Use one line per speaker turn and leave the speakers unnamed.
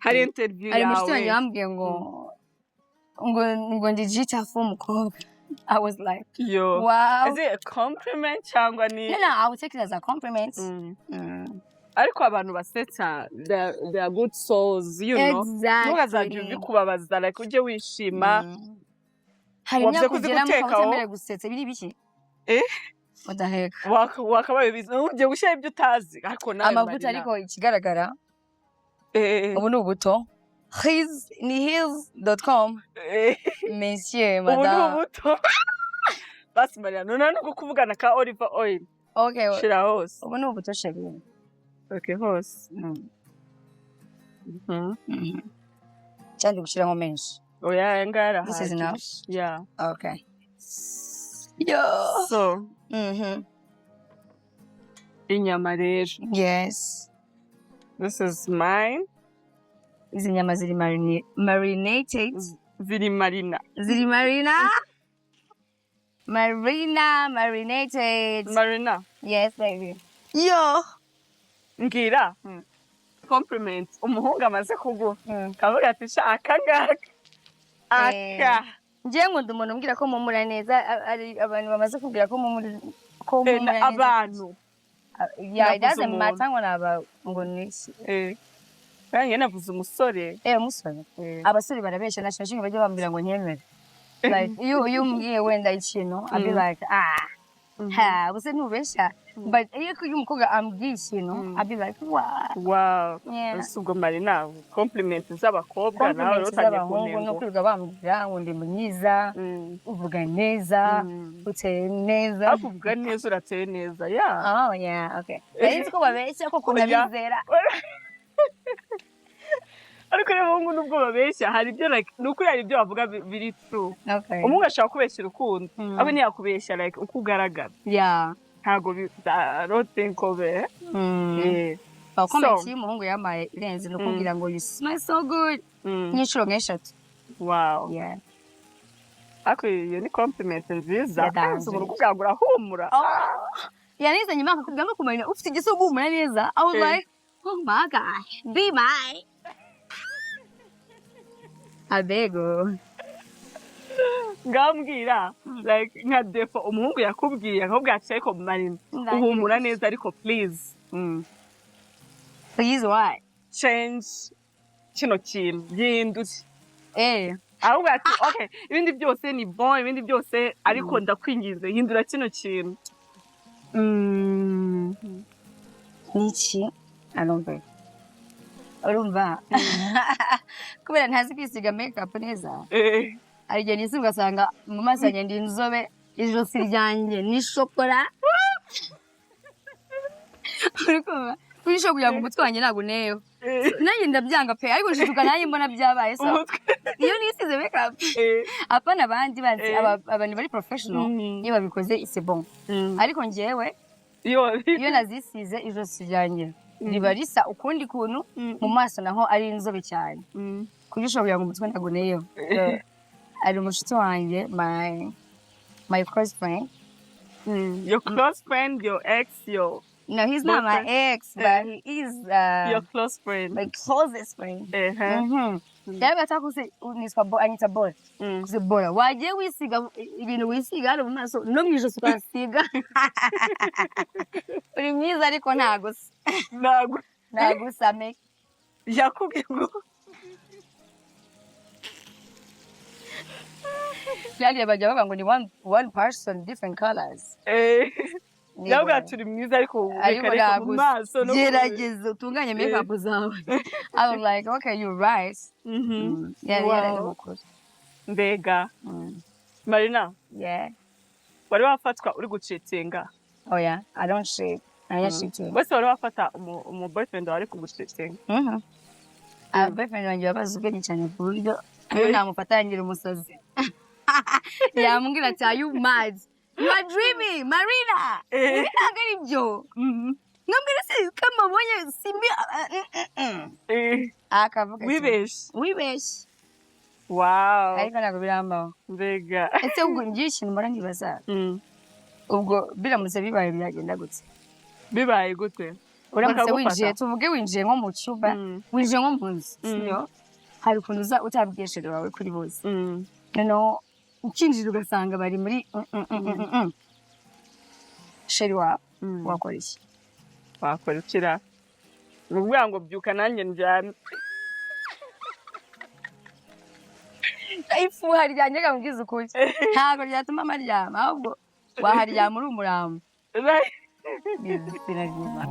hari interview yawe
ari mushito yambwiye ngo digita form ko I was like
yo
wow
is it a compliment cyangwa ni
no I would take it as a compliment
ariko abantu basetsa they are good souls you know ntugazaje bikubabaza like uje wishima
hari nyakugera mu kabutemere gusetsa biri biki udaheka
wakabaye bizo uje gushya ibyo utazi ariko nawe
amavuta ariko ikigaragara ubu ni ubuto his.com monsieur madame
ubu ni ubuto basi Marina none no kuvugana ka olive oil
okay
shira hose
ubu ni ubuto sheri
okay hose
cyandi gushiramo menshi
oya ngara
this is enough
yeah
okay yo
so inyama rero
yes
this is mine
izi nyama ziri marinated
ziri marinated Marina
yes baby
yo ngira compliment umuhungu amaze kuguha kavuga ati shaka ngaka aka
ngiye nkunda umuntu umbwira ko mumura neza ari abantu bamaze kubwira ko mumura neza
abantu
yeah it doesn't matter ngo naba ngo nisi
kandi navuze umusore
umusore abasore barabesha nashinga bajya bambwira ngo nyemere like you mbwiye wenda ikintu I'll be like bose ntubesha but iyo umukobwa ambwiye ikintu I'll be like wow
ubwo Marina compliment z'abakobwa nawe utangiye
kunenga no kwiga bambwira ngo ndi mwiza uvuga neza uteye neza
uvuga neza urateye neza
okay ariko ko babeshya ko kunabizera
ariko rero ngo nubwo babeshya hari ibyo like nuko yari ibyo bavuga biri true umuntu ashaka kubeshya urukundo abo ni yakubeshya like uko ugaragara ntago rotenkobe
comment y'umuhungu yamaye irenze no kugira ngo you smell so good n'inshuro nk'eshatu
ako iyo ni compliment nziza kandi umuntu kugagura humura
yanize nyuma akakubwira ngo kumenya ufite igisugu humura neza I was like oh my god be mine abego
ngambwira like nka defo umuhungu yakubwiye akubwira ati ariko Marina uhumura neza ariko please
what
change kino kintu yindutse ahubwo ati okay ibindi byose ni bon ibindi byose ariko ndakwingize hindura kino kintu
niki alombe urumva kubera ntazi kwisiga makeup neza arije nisi ugasanga mu maso yanjye ndi inzobe ijosi ryanjye ni shokora uriko kurisho kugira ngo umutwe wanjye ntago neyo nanjye ndabyanga pe ariko nshuka nanjye mbona byabaye so iyo nisize makeup apana abandi bazi abantu bari professional iyo babikoze c'est bon ariko njyewe iyo nazisize ijosi ryanjye riba risa ukundi kuntu mu maso naho ari inzobe cyane kugisha kugira ngo umutwe ntago neyo ari umushuti wanjye my close friend
your close friend your ex your
no he's not my ex but he is
your close friend
my closest friend Yaga takuse uniswa anyita bora kuze bora waje wisiga ibintu wisiga hano mu maso no mwijo tukasiga uri mwiza ariko ntago same
yakubwiye ngo
Yaje bajya bavuga ngo ni one person different colors
yavuga turi mwiza ariko ubekareka mu maso no
gerageza utunganye makeup zawe I was like okay you're right
mbega Marina wari wafatwa uri gucetinga
oh yeah I don't shave
bose wari wafata umu boyfriend wari kugucetinga
boyfriend wanjye yabazubwenye cyane ku buryo namufatangira umusazi yambwira ati are you mad you are dreaming Marina nagari byo ngambira se kama bonye simbi akavuga wibesh
wow
ariko nago birambaho
mbega
ese ubwo ngiye ikintu mbara ngibaza ubwo biramutse bibaye byagenda gutse
bibaye gute
uramutse winjiye tuvuge winjiye nko mu cyumba winjiye nko mu nzu sibyo hari ukuntu uza utabwiye sheri wawe kuri bose noneho ukinjira ugasanga bari muri sheri wawe wakora iki
wakora ikira ni ukuvuga ngo byuka nanjye njyane
ifuha ryanjye kamubwiza ukuri ntabwo ryatuma amaryama ahubwo waharyama uri umurambo biraryoha